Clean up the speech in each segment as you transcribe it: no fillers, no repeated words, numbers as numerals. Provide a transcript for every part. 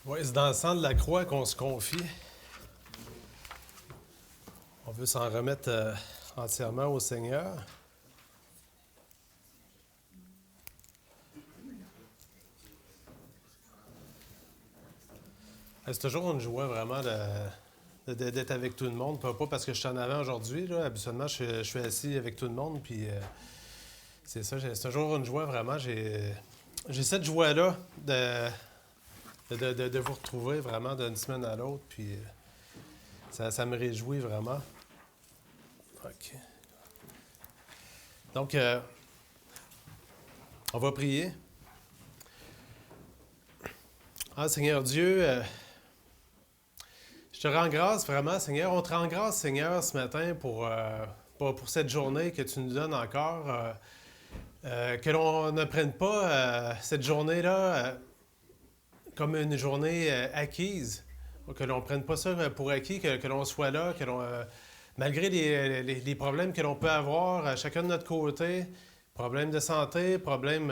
Oui, c'est dans le sang de la croix qu'on se confie. On veut s'en remettre entièrement au Seigneur. C'est toujours une joie vraiment d'être avec tout le monde. Pas parce que je suis en avant aujourd'hui. Là. Habituellement, je suis assis avec tout le monde. Puis c'est ça, c'est toujours une joie vraiment. J'ai cette joie-là de vous retrouver vraiment d'une semaine à l'autre. Puis ça me réjouit vraiment. OK. Donc, on va prier. Ah, Seigneur Dieu, je te rends grâce vraiment, Seigneur. On te rend grâce, Seigneur, ce matin pour cette journée que tu nous donnes encore. Que l'on ne prenne pas cette journée-là comme une journée acquise. Que l'on ne prenne pas ça pour acquis, que l'on soit là, malgré les problèmes que l'on peut avoir chacun de notre côté, problèmes de santé, problèmes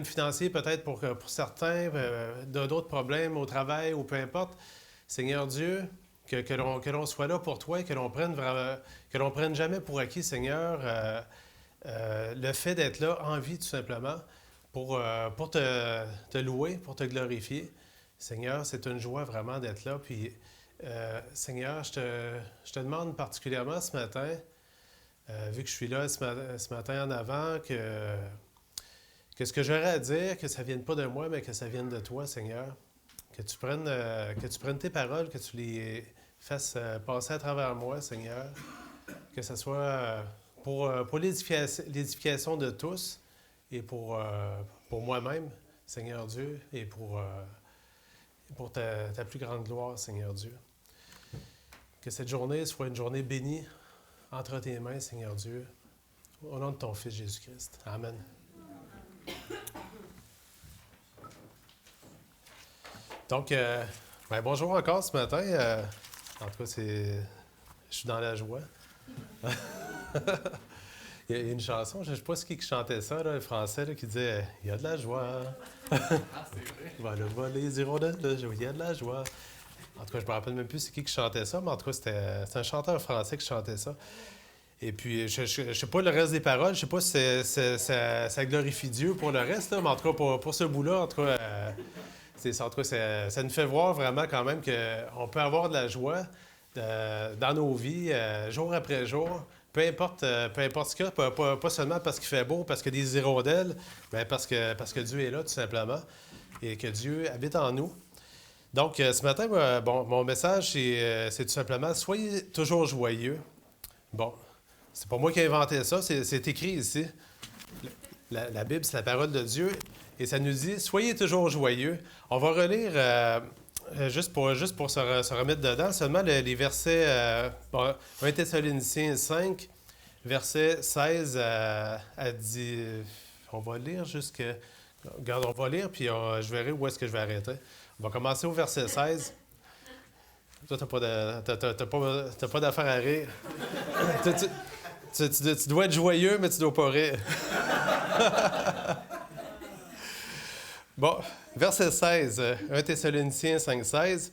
financiers peut-être pour certains, d'autres problèmes au travail ou peu importe. Seigneur Dieu, que l'on soit là pour toi et que l'on prenne jamais pour acquis, Seigneur, le fait d'être là en vie tout simplement pour te louer, pour te glorifier. Seigneur, c'est une joie vraiment d'être là. Puis, Seigneur, je te demande particulièrement ce matin, vu que je suis là ce matin en avant, que ce que j'aurais à dire, que ça ne vienne pas de moi, mais que ça vienne de toi, Seigneur. Que tu prennes tes paroles, que tu les fasses passer à travers moi, Seigneur. Que ce soit pour l'édification de tous et pour moi-même, Seigneur Dieu, et pour ta plus grande gloire, Seigneur Dieu. Que cette journée soit une journée bénie entre tes mains, Seigneur Dieu, au nom de ton Fils Jésus-Christ. Amen. Donc, bonjour encore ce matin. En tout cas, je suis dans la joie. Il y a une chanson, je ne sais pas qui chantait ça, là, le français, là, qui disait « Il y a de la joie. » Ah, c'est vrai. Va les hirondelles, il y a de la joie. En tout cas, je ne me rappelle même plus c'est qui chantait ça, mais en tout cas, c'était un chanteur français qui chantait ça. Et puis, je ne sais pas le reste des paroles, je ne sais pas si ça glorifie Dieu pour le reste, là, mais en tout cas, pour ce bout-là, en tout cas, ça nous fait voir vraiment quand même qu'on peut avoir de la joie dans nos vies, jour après jour, peu importe ce qu'il y a, pas seulement parce qu'il fait beau, parce qu'il y a des hirondelles, mais parce que Dieu est là, tout simplement, et que Dieu habite en nous. Donc, ce matin, mon message, c'est tout simplement « Soyez toujours joyeux ». Bon, c'est pas moi qui ai inventé ça, c'est écrit ici. La Bible, c'est la parole de Dieu, et ça nous dit « Soyez toujours joyeux ». On va relire, juste pour se remettre dedans, seulement les versets 1 Thessaloniciens 5, versets 16 à 10. On va lire jusqu'à... Regarde, on va lire, puis je verrai où est-ce que je vais arrêter. On va commencer au verset 16. Toi, t'as pas d'affaire à rire. Tu dois être joyeux, mais tu dois pas rire. Bon, verset 16, 1 Thessaloniciens 5, 16.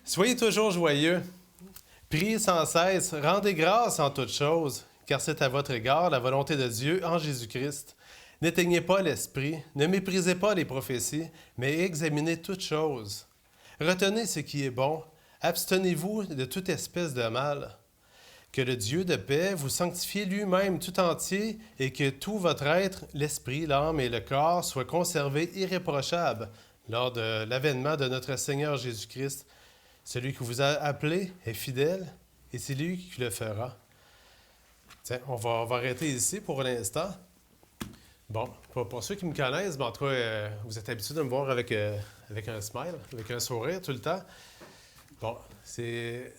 Soyez toujours joyeux, priez sans cesse, rendez grâce en toutes choses, car c'est à votre égard la volonté de Dieu en Jésus-Christ. N'éteignez pas l'esprit, ne méprisez pas les prophéties, mais examinez toutes choses. Retenez ce qui est bon, abstenez-vous de toute espèce de mal. Que le Dieu de paix vous sanctifie lui-même tout entier et que tout votre être, l'esprit, l'âme et le corps soient conservés irréprochables lors de l'avènement de notre Seigneur Jésus-Christ. Celui qui vous a appelé est fidèle et c'est lui qui le fera. Tiens, on va arrêter ici pour l'instant. Bon, pour ceux qui me connaissent, en tout cas, vous êtes habitués de me voir avec un smile, avec un sourire tout le temps. Bon, c'est...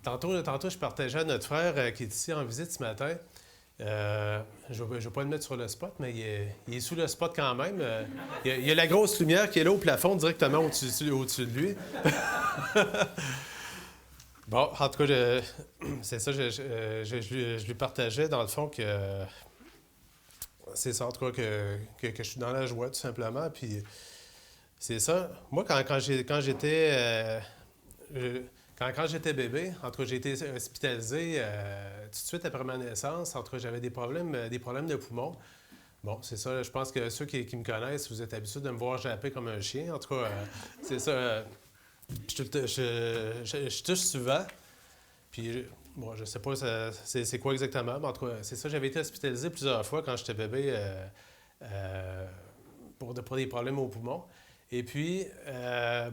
Tantôt, je partageais à notre frère qui est ici en visite ce matin. Je ne vais pas le mettre sur le spot, mais il est sous le spot quand même. Il y a la grosse lumière qui est là au plafond, directement au-dessus de lui. Bon, en tout cas, c'est ça, je lui partageais dans le fond que c'est ça, en tout cas, que je suis dans la joie, tout simplement. Puis C'est ça. Moi, quand j'étais bébé, en tout cas, j'ai été hospitalisé tout de suite après ma naissance. En tout cas, j'avais des problèmes de poumons. Bon, c'est ça. Je pense que ceux qui me connaissent, vous êtes habitués de me voir japper comme un chien. En tout cas, c'est ça. Je touche souvent. Puis, bon, je sais pas c'est quoi exactement, mais en tout cas, c'est ça. J'avais été hospitalisé plusieurs fois quand j'étais bébé pour des problèmes aux poumons. Et puis,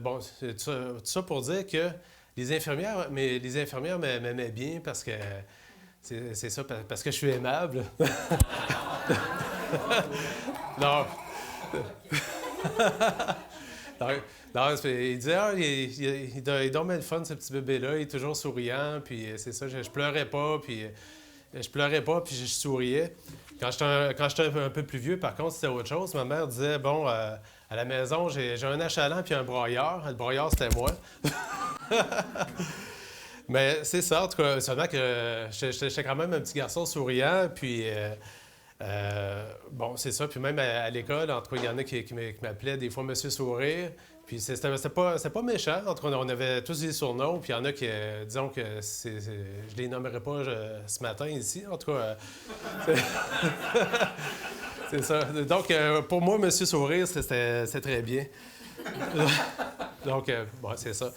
bon, c'est tout ça pour dire que les infirmières m'aimaient bien parce que c'est ça, parce que je suis aimable. Non. Non, non, il disait, ah, il dormait le fun, ce petit bébé-là, il est toujours souriant, puis c'est ça, je pleurais pas, puis je souriais. Quand j'étais un peu plus vieux, par contre, c'était autre chose. Ma mère disait, bon, à la maison, j'ai un achalant puis un broyeur. Le broyeur, c'était moi. Mais c'est ça, en tout cas, seulement que j'étais quand même un petit garçon souriant, puis bon, c'est ça. Puis même à l'école, en tout cas, il y en a qui m'appelaient des fois Monsieur Sourire. Puis c'était pas méchant. En tout cas, on avait tous des surnoms. Puis il y en a qui, disons que je les nommerai pas ce matin ici. En tout cas, c'est ça. Donc, pour moi, Monsieur Sourire, c'est très bien. Donc, bon, c'est ça.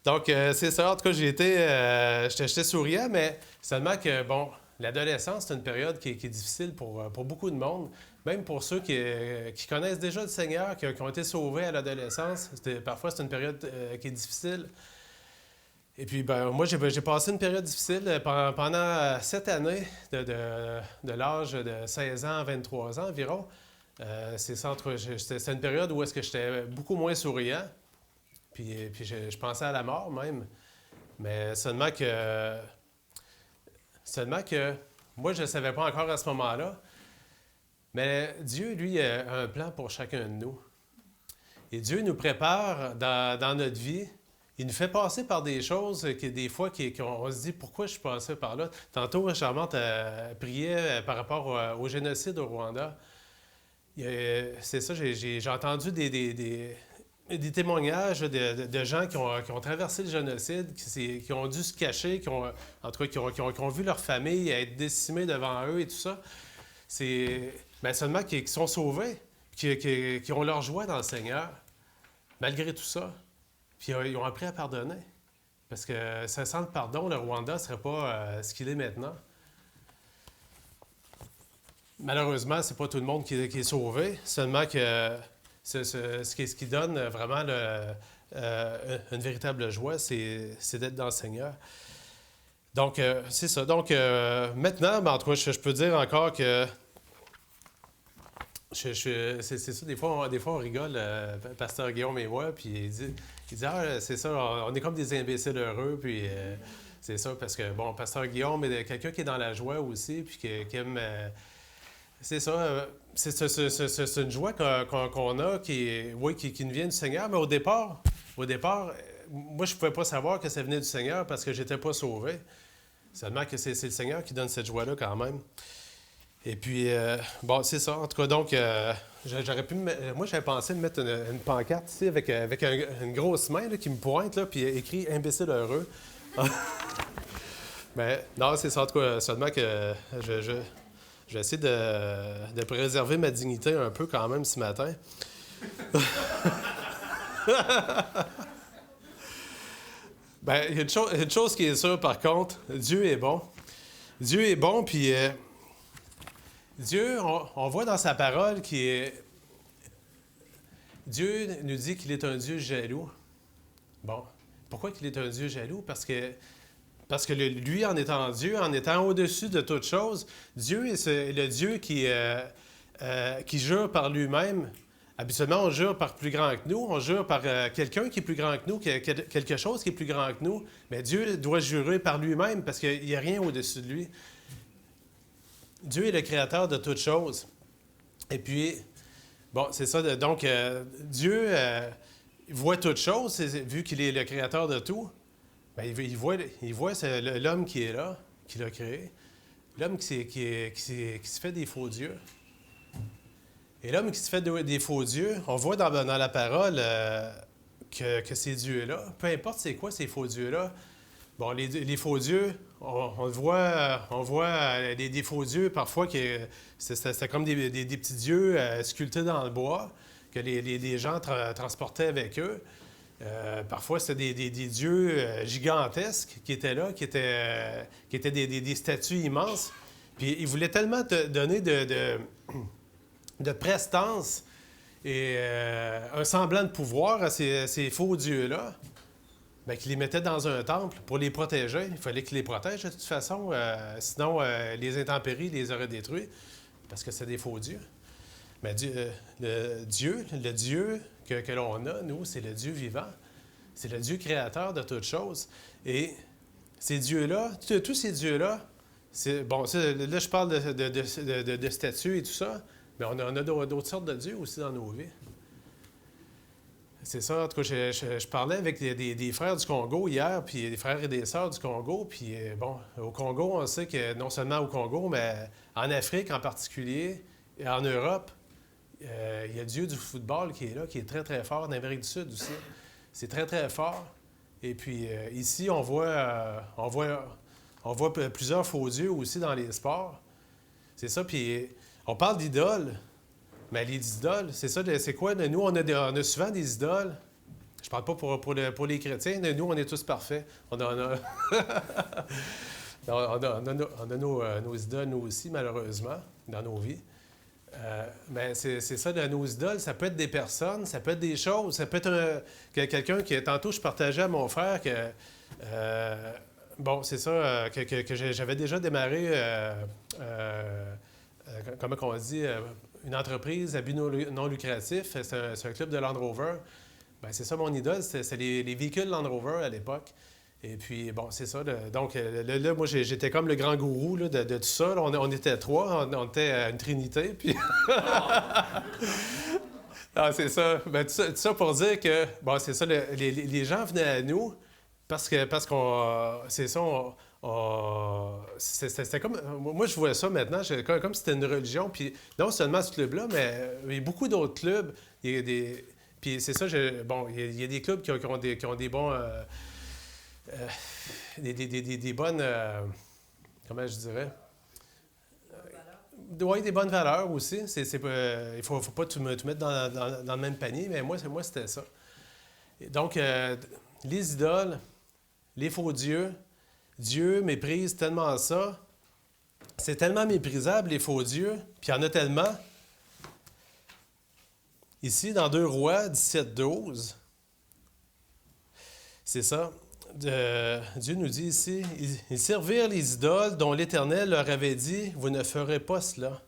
Donc, c'est ça. En tout cas, j'étais souriant, mais seulement que, bon, l'adolescence, c'est une période qui est difficile pour beaucoup de monde. Même pour ceux qui connaissent déjà le Seigneur, qui ont été sauvés à l'adolescence, parfois c'est une période qui est difficile. Et puis, ben, moi, j'ai passé une période difficile pendant 7 années, de l'âge de 16 ans à 23 ans environ. C'est ça, c'était une période où est-ce que j'étais beaucoup moins souriant. Puis je pensais à la mort même. Mais seulement que moi, je ne savais pas encore à ce moment-là. Mais Dieu, lui, a un plan pour chacun de nous. Et Dieu nous prépare dans notre vie. Il nous fait passer par des choses des fois qu'on se dit pourquoi je suis passé par là. Tantôt, Charmante priait par rapport au génocide au Rwanda. C'est ça, j'ai entendu des témoignages de gens qui ont traversé le génocide, qui ont dû se cacher, en tout cas, qui ont vu leur famille être décimée devant eux et tout ça. Mais seulement qui sont sauvés, qui ont leur joie dans le Seigneur, malgré tout ça. Puis ils ont appris à pardonner. Parce que sans le pardon, le Rwanda ne serait pas ce qu'il est maintenant. Malheureusement, c'est pas tout le monde qui est sauvé, seulement que ce qui donne vraiment une véritable joie, c'est d'être dans le Seigneur. Donc, c'est ça. Donc, maintenant, ben, en tout cas, je peux dire encore que c'est ça, des fois, on rigole, Pasteur Guillaume et moi, puis il dit ah, c'est ça, on est comme des imbéciles heureux, puis c'est ça, parce que, bon, Pasteur Guillaume est quelqu'un qui est dans la joie aussi, puis qui aime... c'est ça, c'est une joie qu'on a qui nous vient du Seigneur, mais au départ, moi, je ne pouvais pas savoir que ça venait du Seigneur parce que je n'étais pas sauvé. Seulement que c'est le Seigneur qui donne cette joie-là quand même. Et puis, bon, c'est ça. En tout cas, donc, j'aurais pu moi, j'avais pensé de mettre une pancarte ici avec une grosse main là, qui me pointe, là, puis écrit « Imbécile heureux ». Mais non, c'est ça. En tout cas, seulement que je vais essayer de préserver ma dignité un peu quand même ce matin. Bien, il y a une chose qui est sûre, par contre, Dieu est bon. Dieu est bon, puis Dieu, on voit dans sa parole Dieu nous dit qu'il est un Dieu jaloux. Bon, pourquoi qu'il est un Dieu jaloux? Parce que lui, en étant Dieu, en étant au-dessus de toute chose, Dieu est le Dieu qui jure par lui-même. Habituellement, on jure par plus grand que nous, on jure par quelqu'un qui est plus grand que nous, quelque chose qui est plus grand que nous. Mais Dieu doit jurer par lui-même parce qu'il n'y a rien au-dessus de lui. Dieu est le créateur de toutes choses. Et puis, bon, c'est ça. Donc, Dieu voit toutes choses, vu qu'il est le créateur de tout. Bien, il voit l'homme qui est là, qui l'a créé, l'homme qui se fait des faux dieux. Et l'homme qui se fait des faux dieux, on voit dans la parole que ces dieux-là, peu importe c'est quoi ces faux dieux-là, bon, les faux dieux, on voit des faux dieux parfois que c'est comme des petits dieux sculptés dans le bois que les gens transportaient avec eux. Parfois, c'était des dieux gigantesques qui étaient là, qui étaient des statues immenses. Puis ils voulaient tellement te donner de prestance et un semblant de pouvoir à ces faux dieux-là, bien, qu'ils les mettaient dans un temple pour les protéger. Il fallait qu'ils les protègent de toute façon, sinon les intempéries les auraient détruits, parce que c'est des faux dieux. Mais le Dieu que l'on a, nous, c'est le Dieu vivant. C'est le Dieu créateur de toutes choses. Et ces dieux-là, tous ces dieux-là, bon, là, je parle de statues et tout ça, mais on a d'autres sortes de dieux aussi dans nos vies. C'est ça, en tout cas, je parlais avec des frères du Congo hier, puis des frères et des sœurs du Congo, puis bon, au Congo, on sait que non seulement au Congo, mais en Afrique en particulier, et en Europe, il y a le Dieu du football qui est là, qui est très, très fort, en Amérique du Sud aussi. C'est très, très fort. Et puis ici, on voit plusieurs faux dieux aussi dans les sports. C'est ça, puis on parle d'idoles. Mais les idoles, c'est ça, c'est quoi? Nous, on a souvent des idoles. Je parle pas pour les chrétiens. Nous, on est tous parfaits. On a nos idoles, nous aussi, malheureusement, dans nos vies. Mais c'est ça, nos idoles, ça peut être des personnes, ça peut être des choses, ça peut être quelqu'un qui... Tantôt, je partageais à mon frère que... bon, c'est ça, que j'avais déjà démarré... comment on dit... une entreprise à but non lucratif, c'est un club de Land Rover. Bien, c'est ça mon idole, c'est les véhicules Land Rover à l'époque. Et puis, bon, c'est ça. Donc, là, moi, j'étais comme le grand gourou là, de tout ça. Là, on était trois, on était une trinité. Puis... non, c'est ça. Bien, tout ça pour dire que, bon, c'est ça, les gens venaient à nous parce qu'on... c'est ça, c'était comme... Moi, je vois ça maintenant, comme si c'était une religion. Puis non seulement ce club-là, mais il y a beaucoup d'autres clubs. Il y a des... Puis c'est ça, bon, il y a des clubs qui ont des bons... des bonnes... comment je dirais? Oui, des bonnes valeurs aussi. Il ne faut pas tout mettre dans le même panier, mais moi c'était ça. Et donc, les idoles, les faux dieux, Dieu méprise tellement ça. C'est tellement méprisable, les faux dieux, puis il y en a tellement. Ici, dans 2 Rois 17-12, c'est ça. Dieu nous dit ici, « Ils servirent les idoles dont l'Éternel leur avait dit, « Vous ne ferez pas cela. »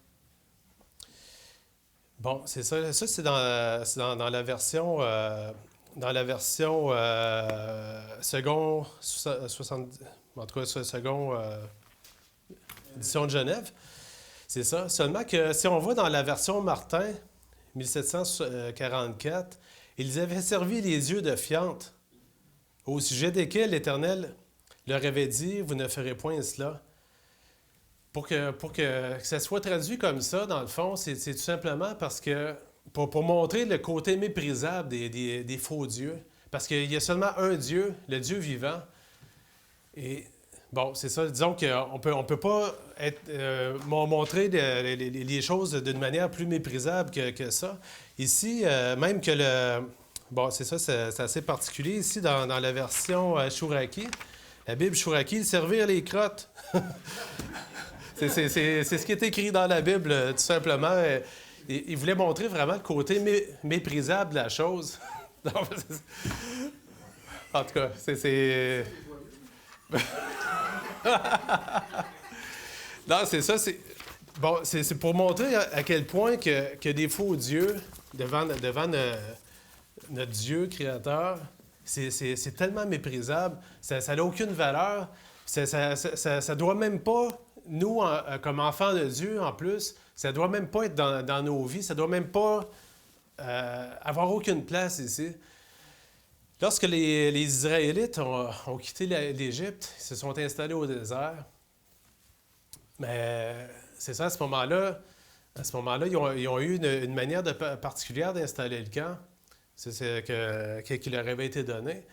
Bon, c'est ça. Ça, c'est dans la version... dans la version second 70... En tout cas, second édition de Genève. C'est ça. Seulement que si on va dans la version Martin, 1744, ils avaient servi les yeux de fiente, au sujet desquels l'Éternel leur avait dit, « Vous ne ferez point cela. » Pour que ça soit traduit comme ça, dans le fond, c'est tout simplement parce que, pour montrer le côté méprisable des faux dieux, parce qu'il y a seulement un Dieu, le Dieu vivant. Et bon, c'est ça. Disons qu'on peut pas montrer les choses d'une manière plus méprisable que ça. Ici, même que le... Bon, c'est ça, c'est assez particulier. Ici, dans la version Chouraki, la Bible Chouraki, servir les crottes. c'est ce qui est écrit dans la Bible, tout simplement. Il voulait montrer vraiment le côté méprisable de la chose. En tout cas, c'est... non, c'est ça. Bon, c'est pour montrer à quel point que des faux dieux devant notre Dieu créateur, c'est tellement méprisable. Ça n'a aucune valeur. Ça doit même pas, nous, comme enfants de Dieu, en plus, ça doit même pas être dans nos vies. Ça doit même pas avoir aucune place ici. Lorsque les Israélites ont quitté l'Égypte, ils se sont installés au désert. Mais c'est ça, à ce moment-là, À ce moment-là, ils ont eu une manière particulière d'installer le camp. Qui leur avait été donné.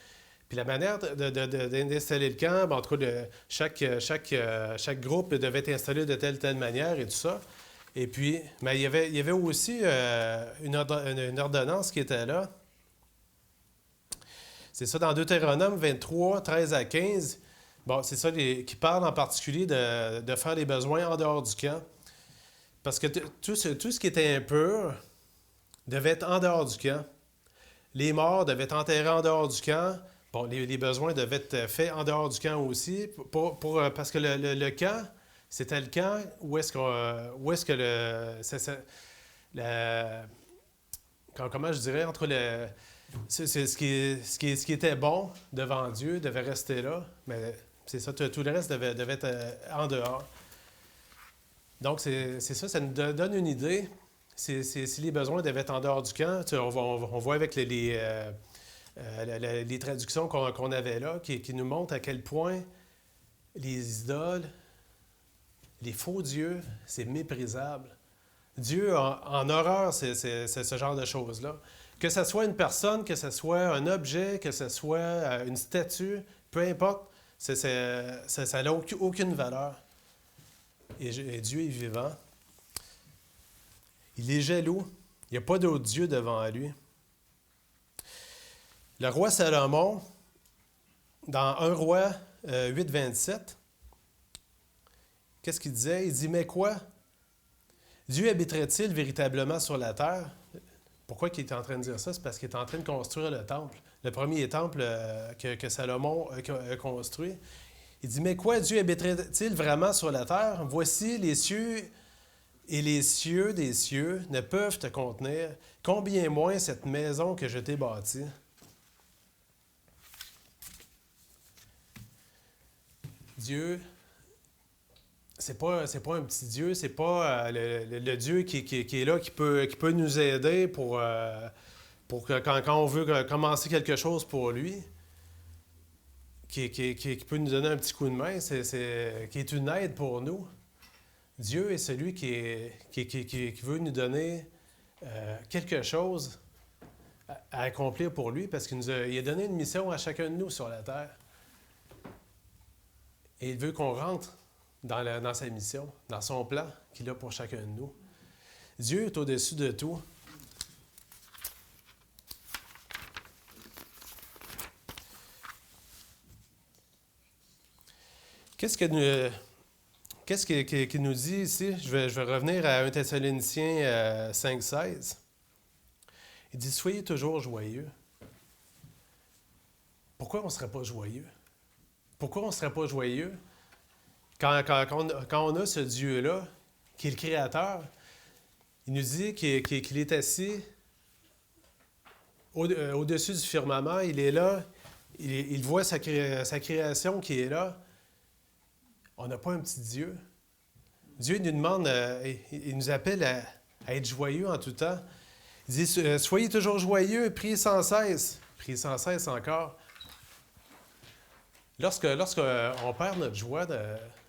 Puis la manière d'installer le camp, en tout cas, chaque groupe devait être installé de telle manière et tout ça. Et puis, mais il y avait aussi une ordonnance qui était là. C'est ça, dans Deutéronome 23, 13 à 15. Bon, c'est ça qui parle en particulier de faire les besoins en dehors du camp. Parce que tout ce qui était impur devait être en dehors du camp. Les morts devaient être enterrés en dehors du camp. Bon, les besoins devaient être faits en dehors du camp aussi. Parce que le camp, c'était le camp où est-ce que comment je dirais, entre le... C'est ce qui était bon devant Dieu devait rester là, mais c'est ça, tout le reste devait être en dehors. Donc, c'est ça nous donne une idée. Si les besoins devaient être en dehors du camp, on voit avec les traductions qu'on avait là, qui nous montrent à quel point les idoles, les faux dieux, c'est méprisable. Dieu en horreur, c'est ce genre de choses-là. Que ce soit une personne, que ce soit un objet, que ce soit une statue, peu importe, ça n'a aucune valeur. Et Dieu est vivant. Il est jaloux. Il n'y a pas d'autre Dieu devant lui. Le roi Salomon, dans 1 Roi 8, 27, qu'est-ce qu'il disait? Il dit, mais quoi? Dieu habiterait-il véritablement sur la terre? Pourquoi il est en train de dire ça? C'est parce qu'il est en train de construire le temple. Le premier temple que Salomon a construit. Il dit, mais quoi? Dieu habiterait-il vraiment sur la terre? Voici les cieux et les cieux des cieux ne peuvent te contenir. Combien moins cette maison que je t'ai bâtie? Dieu, c'est pas un petit Dieu, c'est pas le Dieu qui est là, qui peut nous aider pour que quand on veut commencer quelque chose pour lui, qui peut nous donner un petit coup de main, qui est une aide pour nous. Dieu est celui qui veut nous donner quelque chose à accomplir pour lui, parce qu'il a donné une mission à chacun de nous sur la terre. Et il veut qu'on rentre dans sa mission, dans son plan qu'il a pour chacun de nous. Dieu est au-dessus de tout. Qu'est-ce qu'il nous dit ici? Je vais revenir à 1 Thessaloniciens 5,16. Il dit « Soyez toujours joyeux ». Pourquoi on ne serait pas joyeux? Pourquoi on ne serait pas joyeux quand on a ce Dieu-là, qui est le Créateur? Il nous dit qu'il est assis au-dessus du firmament, il est là, il voit sa création qui est là. On n'a pas un petit Dieu. Dieu nous demande, il nous appelle à être joyeux en tout temps. Il dit, soyez toujours joyeux, priez sans cesse. Priez sans cesse encore. Lorsqu'on perd notre joie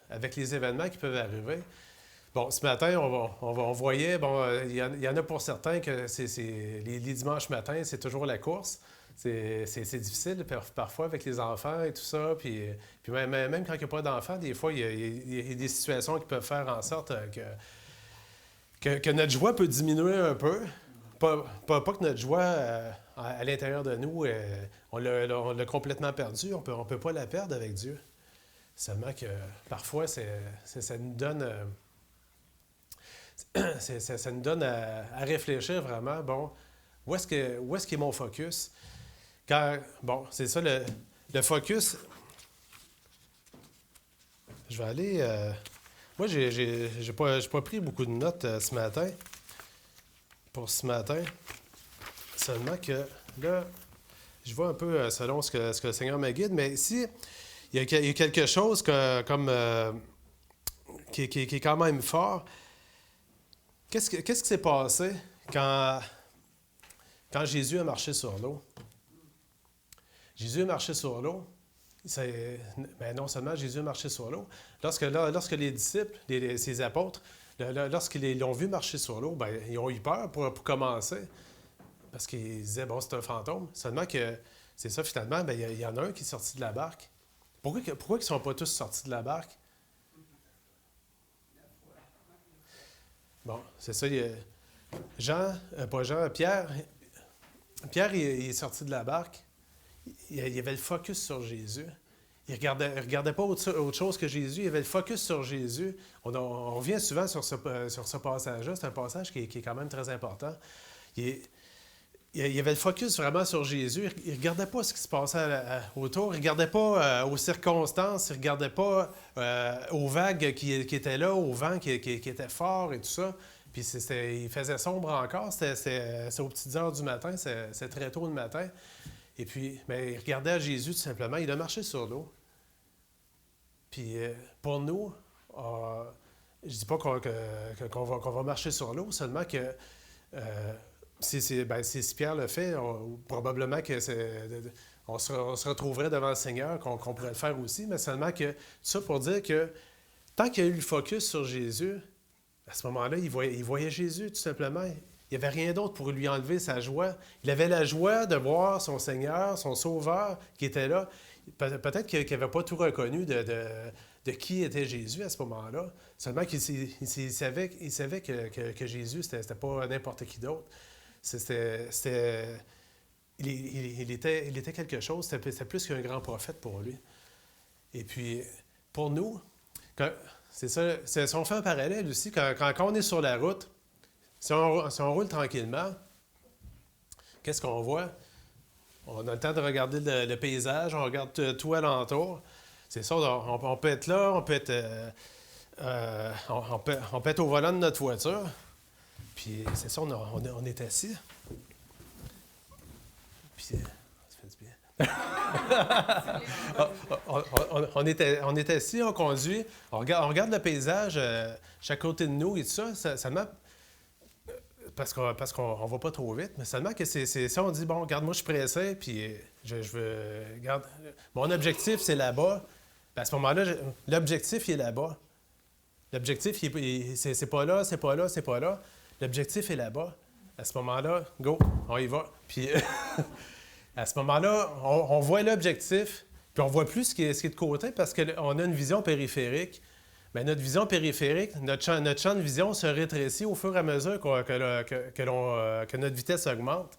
avec les événements qui peuvent arriver, bon, ce matin, on voyait, bon, il y en a pour certains que les dimanches matins, c'est toujours la course. C'est difficile parfois avec les enfants et tout ça. Puis même quand il n'y a pas d'enfants, des fois, il y a des situations qui peuvent faire en sorte que notre joie peut diminuer un peu. Pas que notre joie à l'intérieur de nous, on l'a complètement perdue. On peut pas la perdre avec Dieu. Seulement que parfois, ça nous donne... ça nous donne à réfléchir vraiment. Bon, où est-ce qu'est mon focus? Bon, c'est ça, le focus. Je vais aller... moi, j'ai pas pris beaucoup de notes ce matin. Pour ce matin. Seulement que là, je vois un peu selon ce que le Seigneur me guide. Mais ici, il y a quelque chose qui est quand même fort. Qu'est-ce qui s'est passé quand Jésus a marché sur l'eau? Jésus a marché sur l'eau. Non seulement Jésus a marché sur l'eau, lorsque les disciples, ses apôtres, lorsqu'ils l'ont vu marcher sur l'eau, ben, ils ont eu peur pour commencer. Parce qu'ils disaient, bon, c'est un fantôme. Seulement que, c'est ça, finalement, ben, il y en a un qui est sorti de la barque. Pourquoi ils ne sont pas tous sortis de la barque? Bon, c'est ça. Pierre, il est sorti de la barque. Il avait le focus sur Jésus. Il ne regardait pas autre chose que Jésus. Il avait le focus sur Jésus. On revient souvent sur ce passage-là. C'est un passage qui est quand même très important. Il avait le focus vraiment sur Jésus. Il ne regardait pas ce qui se passait autour. Il ne regardait pas aux circonstances. Il ne regardait pas aux vagues qui étaient là, au vent qui était fort et tout ça. Puis il faisait sombre encore. C'est aux petites heures du matin. C'est très tôt le matin. Et puis, il regardait à Jésus tout simplement. Il a marché sur l'eau. Puis pour nous, je ne dis pas qu'on va marcher sur l'eau, seulement que si Pierre le fait, probablement que on se retrouverait devant le Seigneur, qu'on pourrait le faire aussi, mais seulement que tout ça pour dire que tant qu'il y a eu le focus sur Jésus, à ce moment-là, il voyait Jésus tout simplement. Il n'y avait rien d'autre pour lui enlever sa joie. Il avait la joie de voir son Seigneur, son Sauveur qui était là. Peut-être qu'il n'avait pas tout reconnu de qui était Jésus à ce moment-là. Seulement qu'il savait que Jésus, c'était pas n'importe qui d'autre. Il était quelque chose. C'était plus qu'un grand prophète pour lui. Et puis, pour nous, c'est ça. Si on fait un parallèle aussi, quand on est sur la route, si on roule tranquillement, qu'est-ce qu'on voit? On a le temps de regarder le paysage, on regarde tout alentour. C'est ça, on peut être là, on peut être au volant de notre voiture. Puis c'est ça, on est assis. Puis ça fait du bien. on est assis, on conduit, on regarde le paysage chaque côté de nous et tout ça. Ça m'a... Parce qu'on va pas trop vite, mais seulement que c'est ça, on dit, bon, regarde, moi, je suis pressé, puis je veux... Regarde, mon objectif, c'est là-bas. Puis à ce moment-là, l'objectif, il est là-bas. L'objectif, c'est pas là, c'est pas là, c'est pas là. L'objectif est là-bas. À ce moment-là, go, on y va. Puis à ce moment-là, on voit l'objectif, puis on voit plus ce qui est de côté parce qu'on a une vision périphérique. Bien, notre vision périphérique, notre champ de vision se rétrécit au fur et à mesure que notre vitesse augmente.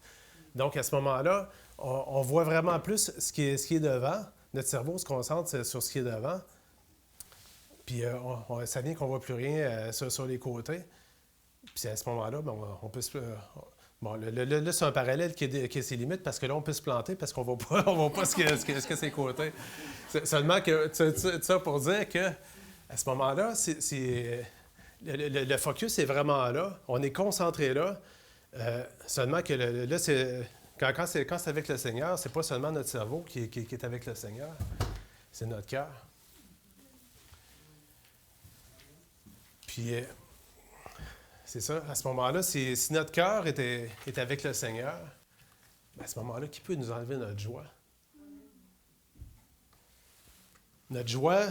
Donc, à ce moment-là, on voit vraiment plus ce qui est devant. Notre cerveau se concentre sur ce qui est devant. Puis, ça vient qu'on ne voit plus rien sur les côtés. Puis, à ce moment-là, bien, on peut se... Bon, là, c'est un parallèle qui a ses limites parce que là, on peut se planter parce qu'on ne voit pas ce que c'est côté. Seulement que ça pour dire que à ce moment-là, le focus est vraiment là. On est concentré là. Seulement que là, quand c'est avec le Seigneur, c'est pas seulement notre cerveau qui est avec le Seigneur. C'est notre cœur. Puis, c'est ça. À ce moment-là, si notre cœur est avec le Seigneur, à ce moment-là, qui peut nous enlever notre joie? Notre joie...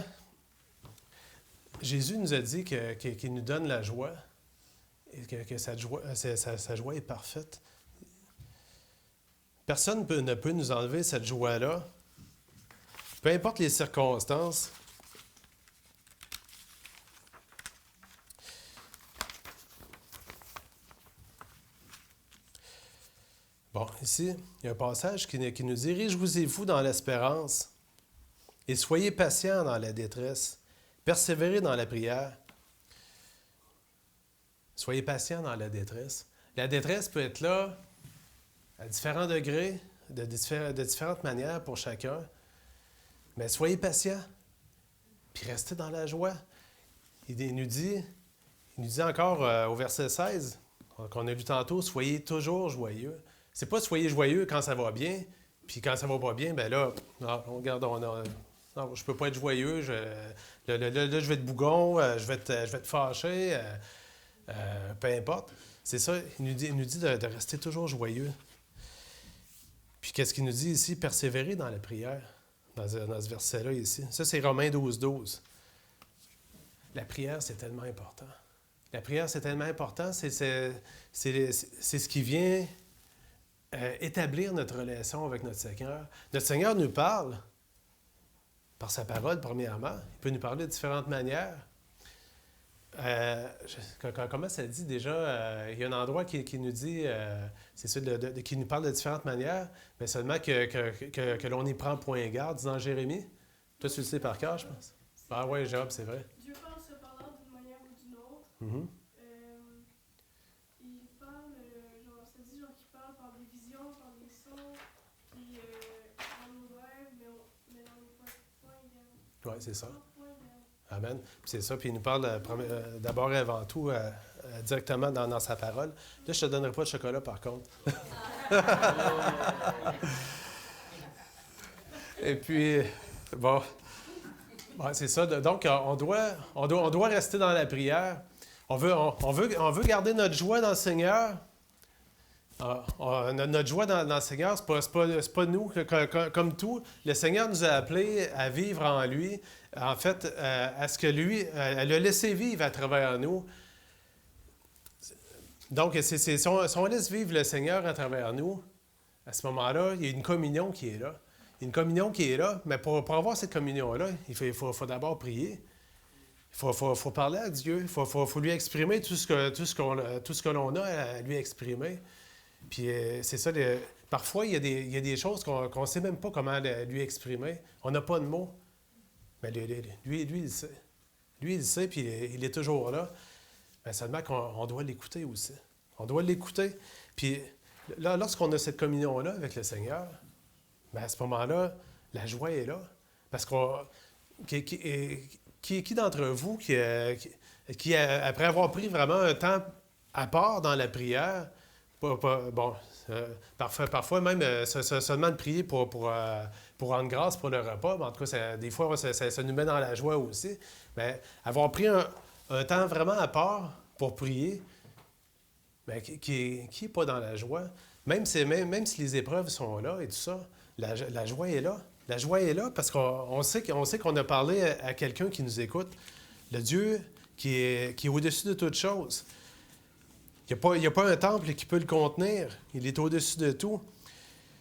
Jésus nous a dit qu'il nous donne la joie et que sa joie est parfaite. Personne ne peut nous enlever cette joie-là, peu importe les circonstances. Bon, ici, il y a un passage qui nous dit « Réjouissez-vous dans l'espérance et soyez patients dans la détresse. » Persévérez dans la prière. Soyez patient dans la détresse. La détresse peut être là à différents degrés, de différentes manières pour chacun. Mais soyez patient, puis restez dans la joie. Il nous dit encore au verset 16, qu'on a lu tantôt, « Soyez toujours joyeux ». C'est pas « soyez joyeux » quand ça va bien, puis quand ça va pas bien, bien là, regarde, non, je peux pas être joyeux, là, je vais être bougon, je vais être fâché, peu importe. C'est ça, il nous dit de rester toujours joyeux. Puis qu'est-ce qu'il nous dit ici? Persévérer dans la prière, dans ce verset-là ici. Ça, c'est Romains 12, 12. La prière, c'est tellement important. La prière, c'est tellement important. C'est ce qui vient établir notre relation avec notre Seigneur. Notre Seigneur nous parle par sa parole, premièrement. Il peut nous parler de différentes manières. Comment ça dit déjà? Il y a un endroit qui nous dit, c'est ça, qui nous parle de différentes manières, mais seulement que l'on n'y prend point garde, dit dans Jérémie. Toi, tu le sais par cœur, je pense. Ah oui, Job, c'est vrai. Dieu parle cependant d'une manière ou d'une autre. Mm-hmm. Il parle, genre, ça dit genre qu'il parle par des visions, par des sons, puis dans nos rêves, mais dans nos points également. Oui, c'est ça. Amen. Puis c'est ça. Puis il nous parle d'abord et avant tout directement dans sa parole. Là, je ne te donnerai pas de chocolat, par contre. Et puis, bon, c'est ça. Donc, on doit rester dans la prière. On veut garder notre joie dans le Seigneur. Notre joie dans le Seigneur, c'est pas nous, comme tout. Le Seigneur nous a appelés à vivre en lui. En fait, à ce que lui, elle a laissé vivre à travers nous. Donc, si on laisse vivre le Seigneur à travers nous, à ce moment-là, il y a une communion qui est là. Il y a une communion qui est là, mais pour avoir cette communion-là, il faut d'abord prier. Il faut parler à Dieu. Il faut lui exprimer tout ce que l'on a à lui exprimer. Puis c'est ça, parfois, il y a des choses qu'on ne sait même pas comment lui exprimer. On n'a pas de mots. Mais lui, il sait. Lui, il sait, puis il est toujours là. Mais seulement qu'on doit l'écouter aussi. On doit l'écouter. Puis là, lorsqu'on a cette communion-là avec le Seigneur, bien à ce moment-là, la joie est là. Parce qui d'entre vous qui, après avoir pris vraiment un temps à part dans la prière, parfois même seulement de prier pour rendre grâce pour le repas, mais en tout cas, des fois, ça nous met dans la joie aussi. Mais avoir pris un temps vraiment à part pour prier, bien, qui n'est pas dans la joie, même si les épreuves sont là et tout ça, la joie est là. La joie est là parce qu'on sait qu'on a parlé à quelqu'un qui nous écoute. Le Dieu qui est au-dessus de toutes choses. Il n'y a pas un temple qui peut le contenir. Il est au-dessus de tout.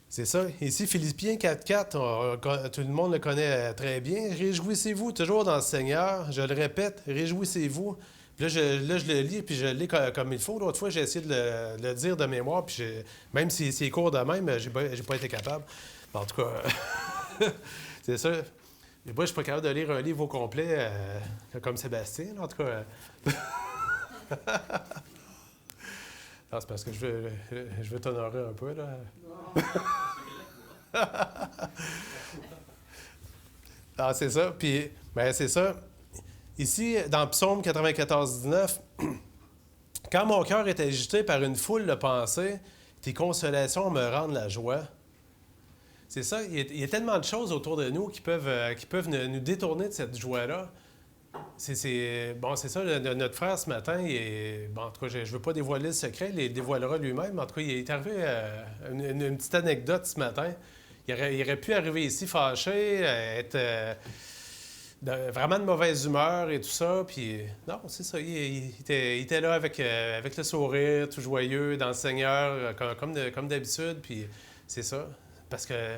C'est ça. Ici, Philippiens 4.4, tout le monde le connaît très bien. « Réjouissez-vous toujours dans le Seigneur. » Je le répète, « Réjouissez-vous. » Puis là, je le lis, puis je le lis comme il faut. L'autre fois, j'ai essayé de le dire de mémoire, puis même si c'est court de même, j'ai pas été capable. En tout cas, c'est ça. Moi, je ne suis pas capable de lire un livre au complet comme Sébastien, en tout cas. Non, c'est parce que je veux t'honorer un peu, là. Ah, c'est ça. Puis, bien, c'est ça. Ici, dans Psaume 94-19, « Quand mon cœur est agité par une foule de pensées, tes consolations me rendent la joie. » C'est ça. Il y a tellement de choses autour de nous qui peuvent nous détourner de cette joie-là. C'est ça, notre frère ce matin, en tout cas, je ne veux pas dévoiler le secret, il le dévoilera lui-même. En tout cas, il est arrivé une petite anecdote ce matin. Il aurait pu arriver ici fâché, être vraiment de mauvaise humeur et tout ça. Puis non, c'est ça, il était là avec le sourire, tout joyeux, dans le Seigneur, comme d'habitude. Puis c'est ça, parce que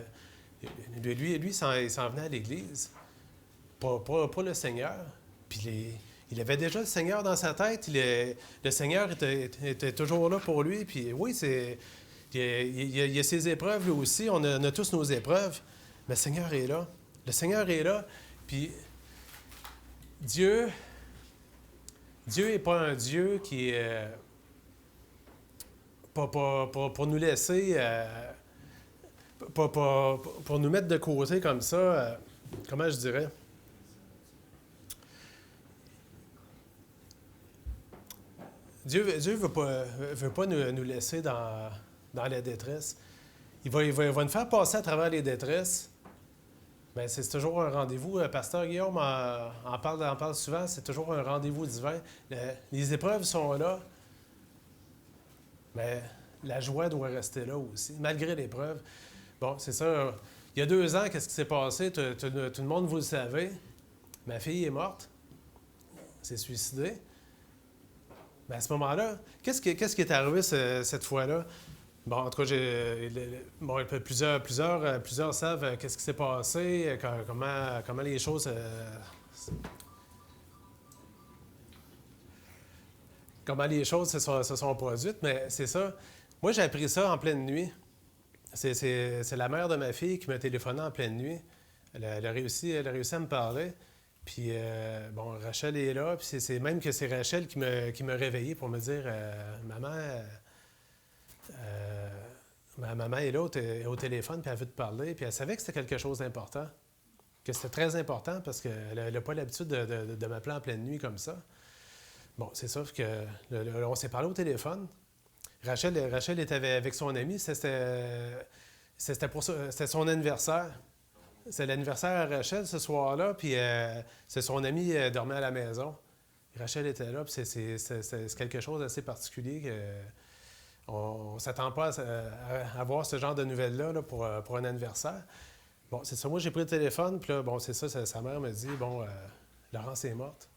lui il s'en venait à l'Église, pas le Seigneur. Puis il avait déjà le Seigneur dans sa tête. Le Seigneur était toujours là pour lui. Puis oui, il y a ses épreuves, lui aussi. On a tous nos épreuves. Mais le Seigneur est là. Le Seigneur est là. Puis Dieu n'est pas un Dieu qui est pour nous laisser, pour nous mettre de côté comme ça. Comment je dirais? Dieu veut pas nous laisser dans la détresse. Il va nous faire passer à travers les détresses. Bien, c'est toujours un rendez-vous. Pasteur Guillaume en parle souvent. C'est toujours un rendez-vous divin. Les épreuves sont là, mais la joie doit rester là aussi, malgré l'épreuve. Bon, c'est ça. Il y a 2 ans, qu'est-ce qui s'est passé? Tout le monde, vous le savez. Ma fille est morte. Elle s'est suicidée. Ben, à ce moment-là, qu'est-ce qui est arrivé cette fois-là? Bon, en tout cas, bon, plusieurs savent qu'est-ce qui s'est passé, comment les choses, comment les choses se sont produites, mais c'est ça. Moi, j'ai appris ça en pleine nuit. C'est la mère de ma fille qui m'a téléphoné en pleine nuit. Elle a réussi à me parler. Puis, bon, Rachel est là. Puis, c'est même que c'est Rachel qui m'a réveillé pour me dire Maman, ma maman est là au téléphone, puis elle veut te parler. Puis, elle savait que c'était quelque chose d'important. Que c'était très important parce qu'elle n'a pas l'habitude de m'appeler en pleine nuit comme ça. Bon, c'est ça que on s'est parlé au téléphone. Rachel était avec son ami. C'était son anniversaire. C'est l'anniversaire à Rachel ce soir-là, puis c'est son ami dormait à la maison. Rachel était là, puis c'est quelque chose d'assez particulier. On ne s'attend pas à avoir ce genre de nouvelles-là là, pour un anniversaire. Bon, c'est ça. Moi, j'ai pris le téléphone, puis là, bon, c'est ça, sa mère me dit, bon, Laurence est morte.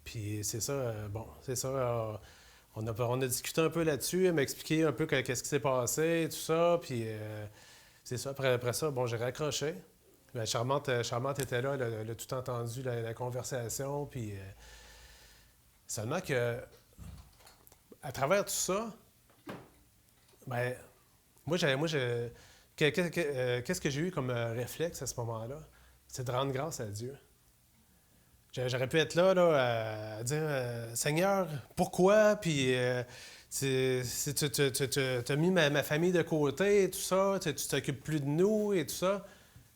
Puis c'est ça, bon, c'est ça. On a discuté un peu là-dessus. Elle m'a expliqué un peu qu'est-ce qui s'est passé, tout ça. Puis c'est ça. Après ça, bon, j'ai raccroché. Ben, Charmante était là. Elle a tout entendu, la conversation. Puis seulement que, à travers tout ça, ben, qu'est-ce que j'ai eu comme réflexe à ce moment-là? C'est de rendre grâce à Dieu. J'aurais pu être là à dire Seigneur, pourquoi? Puis tu as mis ma famille de côté et tout ça, tu t'occupes plus de nous et tout ça.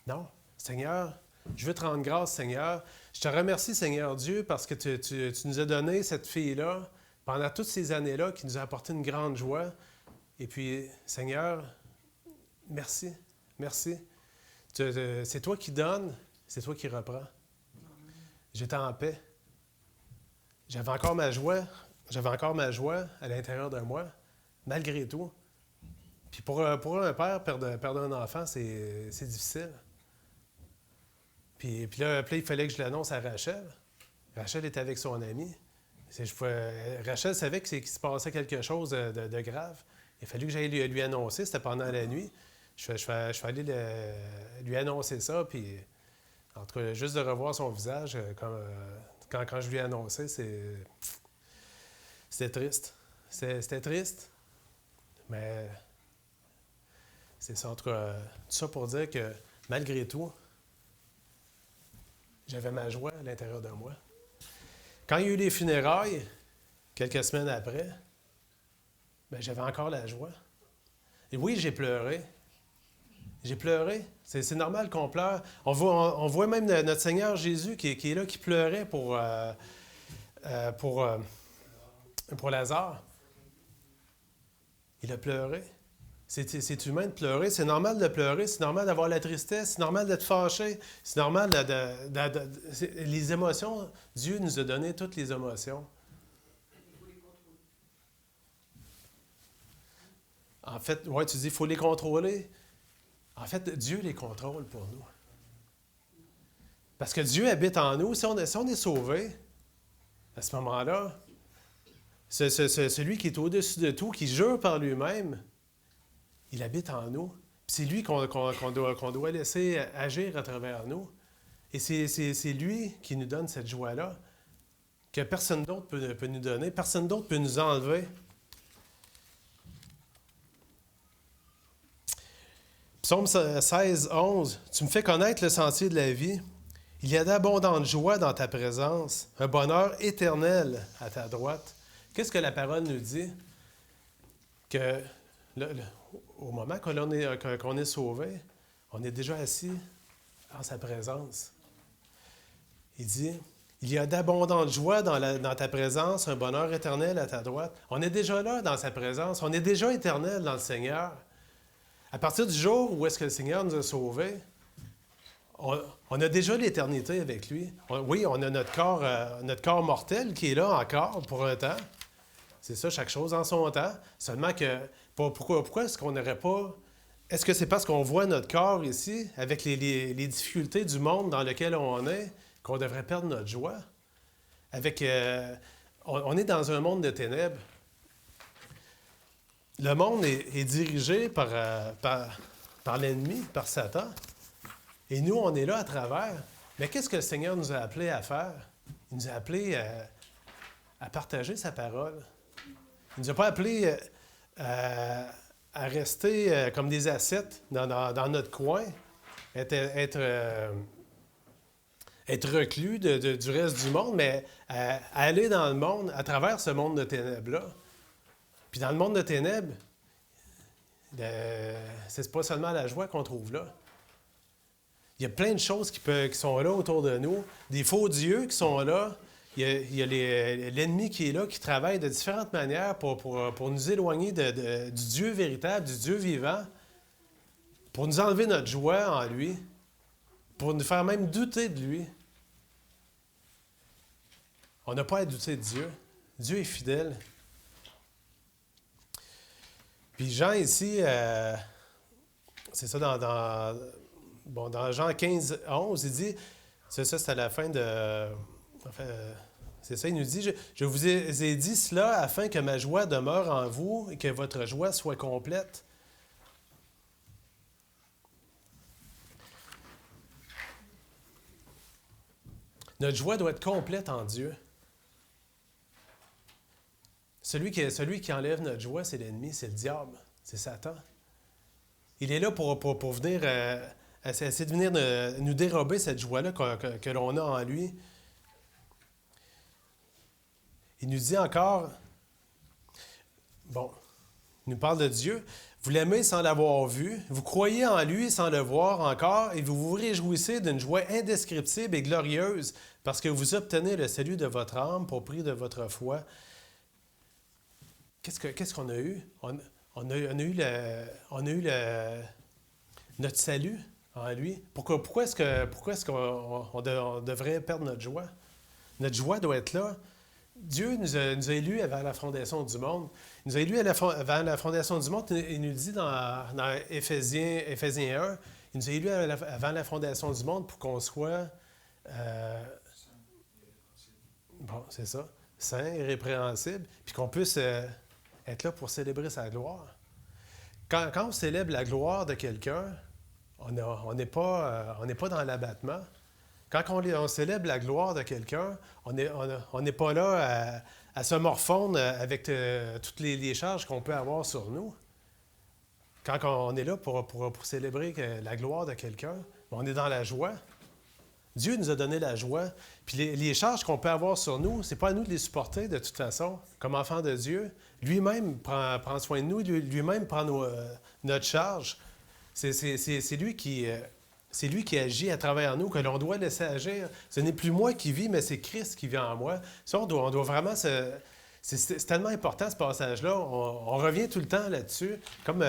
Non, Seigneur, je veux te rendre grâce, Seigneur. Je te remercie, Seigneur Dieu, parce que tu nous as donné cette fille-là pendant toutes ces années-là qui nous a apporté une grande joie. Et puis, Seigneur, merci, merci. C'est toi qui donnes, c'est toi qui reprends. J'étais en paix. J'avais encore ma joie à l'intérieur de moi, malgré tout. Puis pour un père, perdre un enfant, c'est difficile. Puis là, il fallait que je l'annonce à Rachel. Rachel était avec son ami. Rachel savait qu'il se passait quelque chose de grave. Il a fallu que j'aille lui annoncer. C'était pendant la nuit. Je suis allé lui annoncer ça, puis... En tout cas, juste de revoir son visage, quand je lui ai annoncé, c'était triste. C'était triste, mais c'est ça. En tout cas, tout ça pour dire que, malgré tout, j'avais ma joie à l'intérieur de moi. Quand il y a eu les funérailles, quelques semaines après, ben, j'avais encore la joie. Et oui, j'ai pleuré. J'ai pleuré. C'est normal qu'on pleure. On voit même notre Seigneur Jésus qui est là, qui pleurait pour Lazare. Il a pleuré. C'est humain de pleurer. C'est normal de pleurer. C'est normal d'avoir la tristesse. C'est normal d'être fâché. C'est normal les émotions. Dieu nous a donné toutes les émotions. En fait, ouais, tu dis qu'il faut les contrôler. En fait, Dieu les contrôle pour nous. Parce que Dieu habite en nous. Si on est sauvé, à ce moment-là, celui qui est au-dessus de tout, qui jure par lui-même, il habite en nous. Puis c'est lui qu'on doit laisser agir à travers nous. Et c'est lui qui nous donne cette joie-là, que personne d'autre peut nous donner, personne d'autre peut nous enlever. Psaume 16, 11. « Tu me fais connaître le sentier de la vie. Il y a d'abondantes joies dans ta présence, un bonheur éternel à ta droite. » Qu'est-ce que la parole nous dit? Que au moment qu'on est sauvé, on est déjà assis en sa présence. Il dit, « Il y a d'abondantes joies dans ta présence, un bonheur éternel à ta droite. » On est déjà là dans sa présence. On est déjà éternel dans le Seigneur. À partir du jour où est-ce que le Seigneur nous a sauvés, on a déjà l'éternité avec lui. Oui, on a notre corps mortel qui est là encore pour un temps. C'est ça, chaque chose en son temps. Seulement que, pourquoi est-ce qu'on n'aurait pas... Est-ce que c'est parce qu'on voit notre corps ici, avec les difficultés du monde dans lequel on est, qu'on devrait perdre notre joie? on est dans un monde de ténèbres. Le monde est dirigé par l'ennemi, par Satan. Et nous, on est là à travers. Mais qu'est-ce que le Seigneur nous a appelés à faire? Il nous a appelés à partager sa parole. Il ne nous a pas appelés à rester comme des ascètes dans notre coin, être reclus du reste du monde, mais à aller dans le monde, à travers ce monde de ténèbres-là. Puis dans le monde de ténèbres, c'est pas seulement la joie qu'on trouve là. Il y a plein de choses qui sont là autour de nous, des faux dieux qui sont là. Il y a l'ennemi qui est là, qui travaille de différentes manières pour nous éloigner du Dieu véritable, du Dieu vivant, pour nous enlever notre joie en lui, pour nous faire même douter de lui. On n'a pas à douter de Dieu. Dieu est fidèle. Puis Jean ici, c'est ça dans Jean 15, 11, il dit, c'est à la fin de... Enfin, c'est ça, il nous dit, je vous ai dit cela afin que ma joie demeure en vous et que votre joie soit complète. Notre joie doit être complète en Dieu. Celui qui enlève notre joie, c'est l'ennemi, c'est le diable, c'est Satan. Il est là pour venir essayer de venir nous dérober cette joie-là que l'on a en lui. Il nous dit encore, il nous parle de Dieu, vous l'aimez sans l'avoir vu, vous croyez en lui sans le voir encore, et vous vous réjouissez d'une joie indescriptible et glorieuse, parce que vous obtenez le salut de votre âme pour prix de votre foi. Qu'est-ce qu'on a eu? On a eu notre salut en lui. Pourquoi est-ce qu'on devrait perdre notre joie? Notre joie doit être là. Dieu nous a élus avant la fondation du monde. Il nous a élus avant la fondation du monde. Il nous dit dans Éphésiens 1, il nous a élus avant la fondation du monde pour qu'on soit... c'est ça. Saint, irrépréhensible, puis qu'on puisse être là pour célébrer sa gloire. Quand on célèbre la gloire de quelqu'un, on n'est pas dans l'abattement. Quand on célèbre la gloire de quelqu'un, on n'est pas là à se morfondre avec toutes les charges qu'on peut avoir sur nous. Quand on est là pour célébrer la gloire de quelqu'un, on est dans la joie. Dieu nous a donné la joie. Puis les charges qu'on peut avoir sur nous, c'est pas à nous de les supporter de toute façon. Comme enfants de Dieu, lui-même prend soin de nous, lui-même prend notre charge. C'est lui qui agit à travers nous, que l'on doit laisser agir. Ce n'est plus moi qui vis, mais c'est Christ qui vit en moi. Ça, on doit vraiment c'est tellement important, ce passage-là. On revient tout le temps là-dessus, comme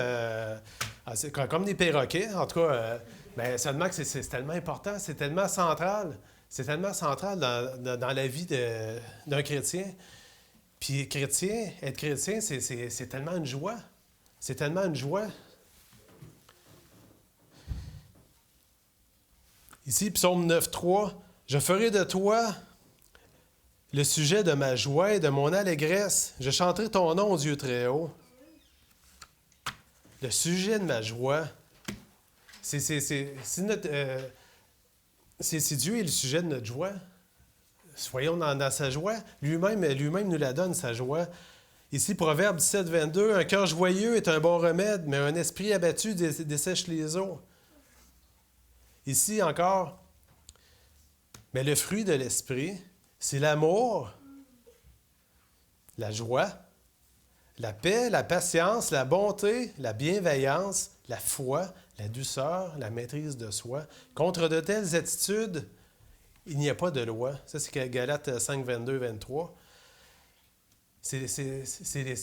des perroquets, en tout cas. Mais seulement que c'est tellement important, c'est tellement central. C'est tellement central dans la vie d'un chrétien. Puis être chrétien, c'est tellement une joie. C'est tellement une joie. Ici, Psaume 9.3, « Je ferai de toi le sujet de ma joie et de mon allégresse. Je chanterai ton nom, Dieu très haut. » Le sujet de ma joie, c'est Dieu est le sujet de notre joie. Soyons dans sa joie. Lui-même nous la donne, sa joie. Ici, Proverbe 17, 22, « Un cœur joyeux est un bon remède, mais un esprit abattu dessèche les eaux. » Ici encore, mais le fruit de l'esprit, c'est l'amour, la joie, la paix, la patience, la bonté, la bienveillance, la foi, la douceur, la maîtrise de soi. Contre de telles attitudes, il n'y a pas de loi. Ça, c'est Galates 5, 22, 23. C'est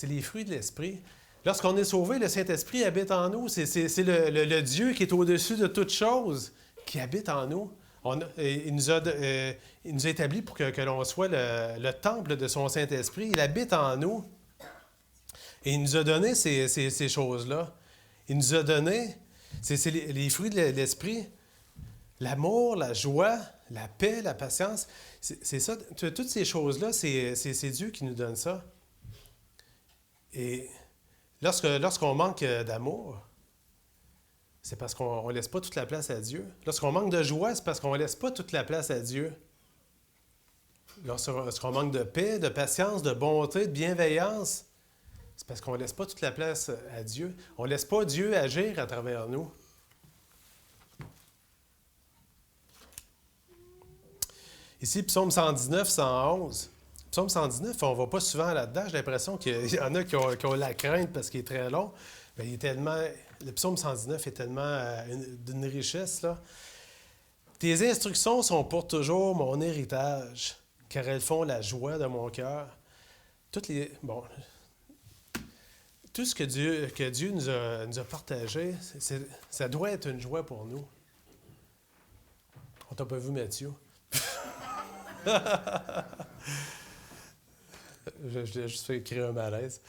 les fruits de l'esprit. Lorsqu'on est sauvé, le Saint-Esprit habite en nous. C'est le Dieu qui est au-dessus de toutes choses qui habite en nous. Il nous a établi pour que l'on soit le temple de son Saint-Esprit. Il habite en nous. Et il nous a donné ces choses-là. Il nous a donné, c'est les fruits de l'Esprit, l'amour, la joie, la paix, la patience, c'est ça. Toutes ces choses-là, c'est Dieu qui nous donne ça. Et lorsqu'on manque d'amour, c'est parce qu'on ne laisse pas toute la place à Dieu. Lorsqu'on manque de joie, c'est parce qu'on ne laisse pas toute la place à Dieu. Lorsqu'on manque de paix, de patience, de bonté, de bienveillance, c'est parce qu'on ne laisse pas toute la place à Dieu. On ne laisse pas Dieu agir à travers nous. Ici, psaume 119, 111. Psaume 119, on ne va pas souvent là-dedans. J'ai l'impression qu'il y en a qui ont la crainte parce qu'il est très long. Mais le psaume 119 est tellement d'une richesse, là. Tes instructions sont pour toujours mon héritage, car elles font la joie de mon cœur. Tout ce que Dieu nous a partagé, ça doit être une joie pour nous. On t'a pas vu, Mathieu? Je l'ai juste fait créer un malaise.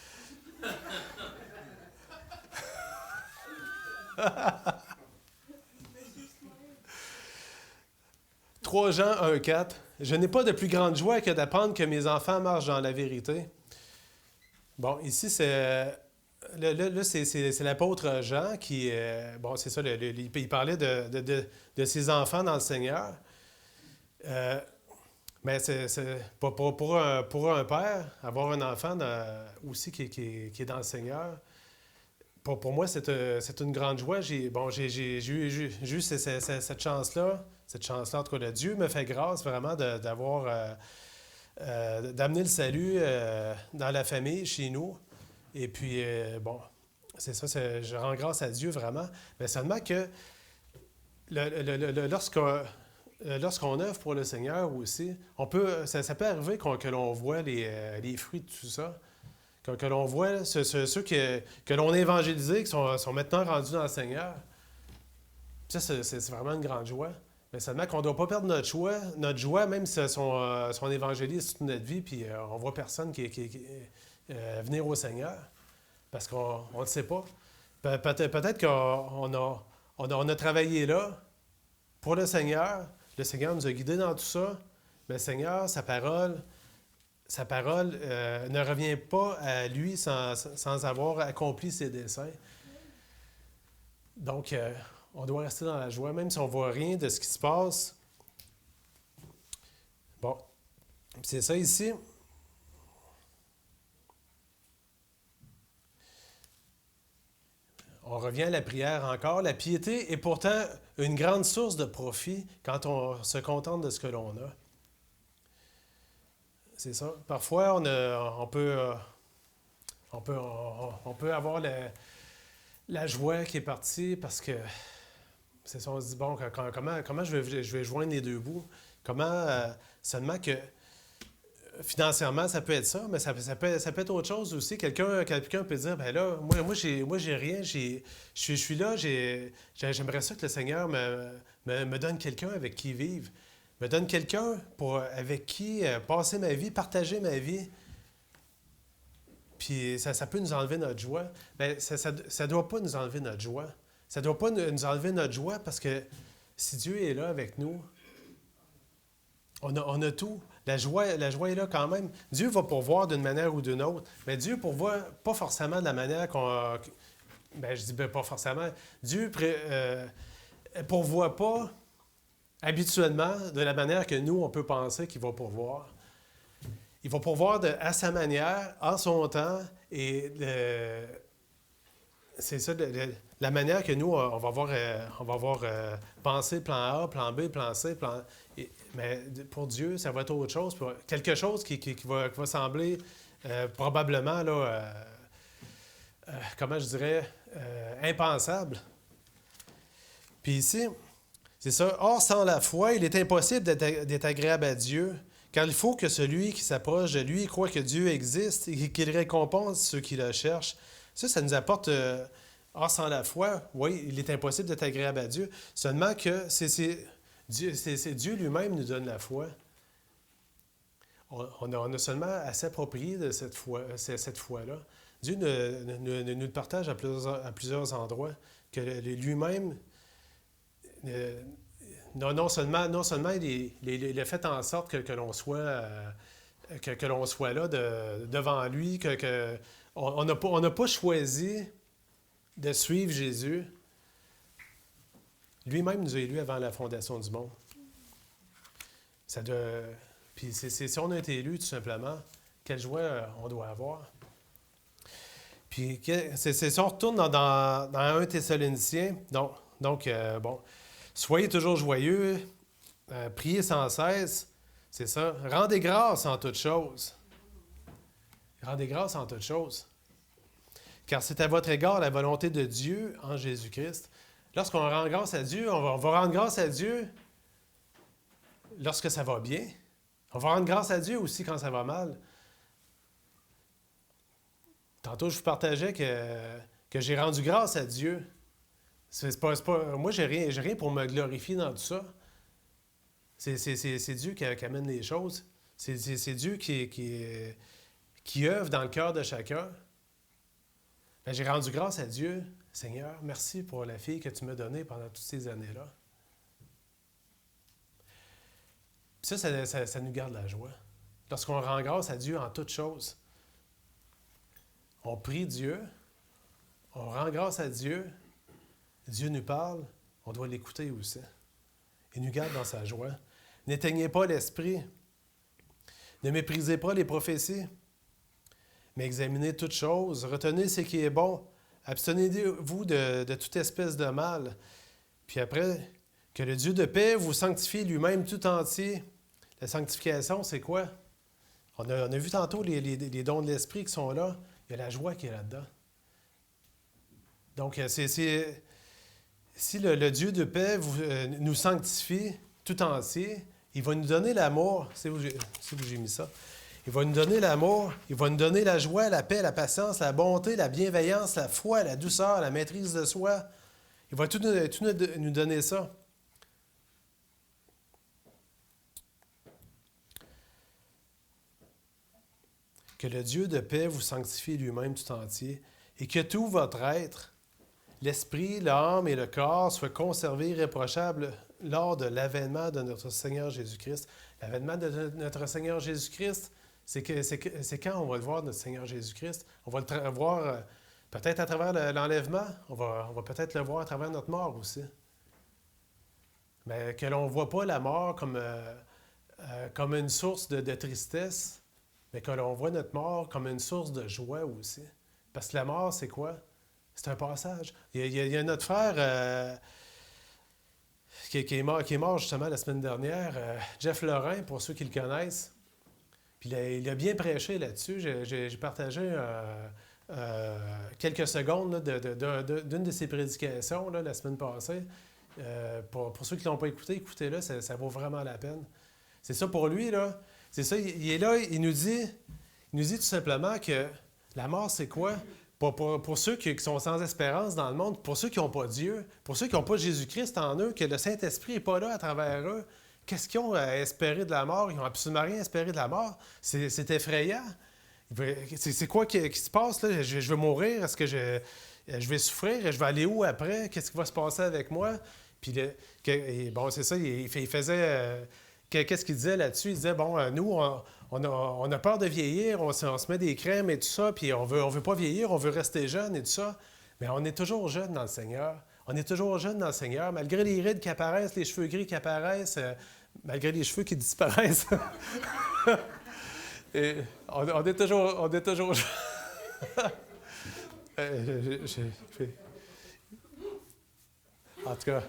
3 Jean 1,4. Je n'ai pas de plus grande joie que d'apprendre que mes enfants marchent dans la vérité. Bon, ici, c'est l'apôtre Jean qui... c'est ça, il parlait de ses enfants dans le Seigneur. Mais pour un père, avoir un enfant aussi qui est dans le Seigneur, pour moi, c'est une grande joie. J'ai eu cette chance-là. Cette chance-là, en tout cas, Dieu me fait grâce vraiment d'amener le salut dans la famille, chez nous. Et puis, c'est ça, je rends grâce à Dieu vraiment. Mais seulement que lorsqu'on œuvre pour le Seigneur aussi, ça peut arriver que l'on voit les fruits de tout ça. Que l'on voit ceux que l'on a évangélisés, qui sont maintenant rendus dans le Seigneur. Ça, c'est vraiment une grande joie. Mais seulement qu'on ne doit pas perdre notre joie, même si on évangélise toute notre vie, puis on ne voit personne qui venir au Seigneur, parce qu'on ne le sait pas. Peut-être qu'on a travaillé là pour le Seigneur. Le Seigneur nous a guidés dans tout ça. Mais le Seigneur, sa parole ne revient pas à lui sans avoir accompli ses desseins. Donc, on doit rester dans la joie, même si on ne voit rien de ce qui se passe. Bon, c'est ça ici. On revient à la prière encore. La piété est pourtant une grande source de profit quand on se contente de ce que l'on a. C'est ça. Parfois, on peut avoir la joie qui est partie parce que c'est ça, on se dit, bon, comment je vais joindre les deux bouts? Seulement que financièrement, ça peut être ça, mais ça peut être autre chose aussi. Quelqu'un peut dire, ben là, moi j'ai rien, je suis là, j'aimerais ça que le Seigneur me donne quelqu'un avec qui vivre, me donne quelqu'un avec qui passer ma vie, partager ma vie. Puis ça peut nous enlever notre joie. Bien, ça ne doit pas nous enlever notre joie. Ça ne doit pas nous enlever notre joie parce que si Dieu est là avec nous, on a tout. La joie est là quand même. Dieu va pourvoir d'une manière ou d'une autre. Mais Dieu pourvoit pas forcément de la manière qu'on... je dis pas forcément. Dieu pourvoit pas habituellement de la manière que nous, on peut penser qu'il va pourvoir. Il va pourvoir à sa manière, en son temps, et c'est ça, la manière que nous, on va avoir pensé plan A, plan B, plan C, mais pour Dieu, ça va être autre chose. Quelque chose qui va sembler probablement, là, comment je dirais, impensable. Puis ici, c'est ça. Or, sans la foi, il est impossible d'être agréable à Dieu, car il faut que celui qui s'approche de lui croit que Dieu existe et qu'il récompense ceux qui le cherchent. Ça nous apporte... Or, sans la foi, oui, il est impossible d'être agréable à Dieu. Seulement que c'est Dieu lui-même nous donne la foi. On a seulement à s'approprier de cette foi-là. Dieu nous le partage à plusieurs endroits, que lui-même non seulement il a fait en sorte que l'on soit, que l'on soit là devant lui, on n'a pas choisi de suivre Jésus. Lui-même nous a élus avant la fondation du monde. Puis si on a été élus, tout simplement, quelle joie on doit avoir. Puis si on retourne dans 1 Thessaloniciens, donc bon, soyez toujours joyeux, priez sans cesse, c'est ça. Rendez grâce en toutes choses. Rendez grâce en toutes choses. Car c'est à votre égard la volonté de Dieu en Jésus-Christ. Lorsqu'on rend grâce à Dieu, on va rendre grâce à Dieu lorsque ça va bien. On va rendre grâce à Dieu aussi quand ça va mal. Tantôt, je vous partageais que j'ai rendu grâce à Dieu. C'est pas, moi, j'ai rien pour me glorifier dans tout ça. C'est Dieu qui amène les choses. C'est Dieu qui œuvre dans le cœur de chacun. Ben, j'ai rendu grâce à Dieu. Seigneur, merci pour la fille que tu m'as donnée pendant toutes ces années-là. Puis ça nous garde la joie. Lorsqu'on rend grâce à Dieu en toutes choses, on prie Dieu, on rend grâce à Dieu, Dieu nous parle, on doit l'écouter aussi. Il nous garde dans sa joie. N'éteignez pas l'esprit. Ne méprisez pas les prophéties, mais examinez toutes choses. Retenez ce qui est bon. Abstenez-vous de toute espèce de mal. Puis après, que le Dieu de paix vous sanctifie lui-même tout entier. La sanctification, c'est quoi? On a vu tantôt les dons de l'esprit qui sont là. Il y a la joie qui est là-dedans. Donc, si le Dieu de paix nous sanctifie tout entier, il va nous donner l'amour. C'est où j'ai mis ça. Il va nous donner l'amour, il va nous donner la joie, la paix, la patience, la bonté, la bienveillance, la foi, la douceur, la maîtrise de soi. Il va tout nous donner ça. Que le Dieu de paix vous sanctifie lui-même tout entier et que tout votre être, l'esprit, l'âme et le corps soient conservés irréprochables lors de l'avènement de notre Seigneur Jésus-Christ. L'avènement de notre Seigneur Jésus-Christ, c'est quand on va le voir, notre Seigneur Jésus-Christ. On va le voir peut-être à travers l'enlèvement, on va peut-être le voir à travers notre mort aussi. Mais que l'on ne voit pas la mort comme une source de tristesse, mais que l'on voit notre mort comme une source de joie aussi. Parce que la mort, c'est quoi? C'est un passage. Il y a notre frère qui est mort justement la semaine dernière, Jeff Lorrain, pour ceux qui le connaissent. Puis il a bien prêché là-dessus. J'ai partagé quelques secondes là, d'une de ses prédications là, la semaine passée. Pour ceux qui ne l'ont pas écouté, écoutez-le, ça vaut vraiment la peine. C'est ça pour lui, là. C'est ça, il est là, il nous dit tout simplement que la mort, c'est quoi? Pour ceux qui sont sans espérance dans le monde, pour ceux qui n'ont pas Dieu, pour ceux qui n'ont pas Jésus-Christ en eux, que le Saint-Esprit n'est pas là à travers eux, qu'est-ce qu'ils ont à espérer de la mort? Ils n'ont absolument rien à espérer de la mort. C'est effrayant. C'est quoi qui se passe, là? Je vais mourir? Est-ce que je vais souffrir? Je vais aller où après? Qu'est-ce qui va se passer avec moi? Puis, bon, c'est ça, il faisait... Qu'est-ce qu'il disait là-dessus? Il disait, bon, nous, on a peur de vieillir, on se met des crèmes et tout ça, puis on veut pas vieillir, on veut rester jeune et tout ça. Mais on est toujours jeune dans le Seigneur. On est toujours jeune dans le Seigneur, malgré les rides qui apparaissent, les cheveux gris qui apparaissent, malgré les cheveux qui disparaissent. Et on est toujours jeune. En tout cas...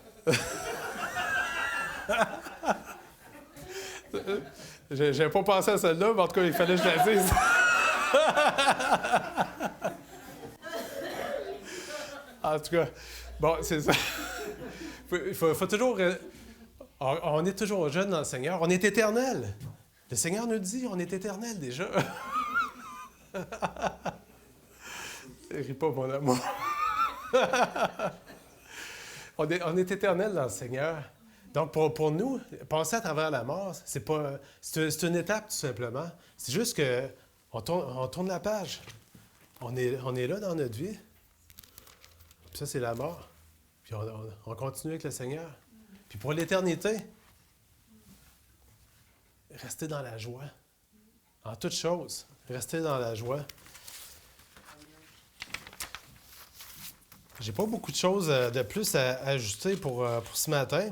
J'ai pas pensé à celle-là, mais en tout cas, il fallait que je la dise. En tout cas, bon, c'est ça. Il faut toujours... On est toujours jeune dans le Seigneur. On est éternel. Le Seigneur nous dit, on est éternel déjà. Ris pas, mon amour. On est éternel dans le Seigneur. Donc, pour nous, passer à travers la mort, c'est une étape, tout simplement. C'est juste qu'on tourne la page. On est là dans notre vie. Puis ça, c'est la mort. Puis on continue avec le Seigneur. Puis pour l'éternité, restez dans la joie. En toutes choses, restez dans la joie. J'ai pas beaucoup de choses de plus à ajouter pour ce matin.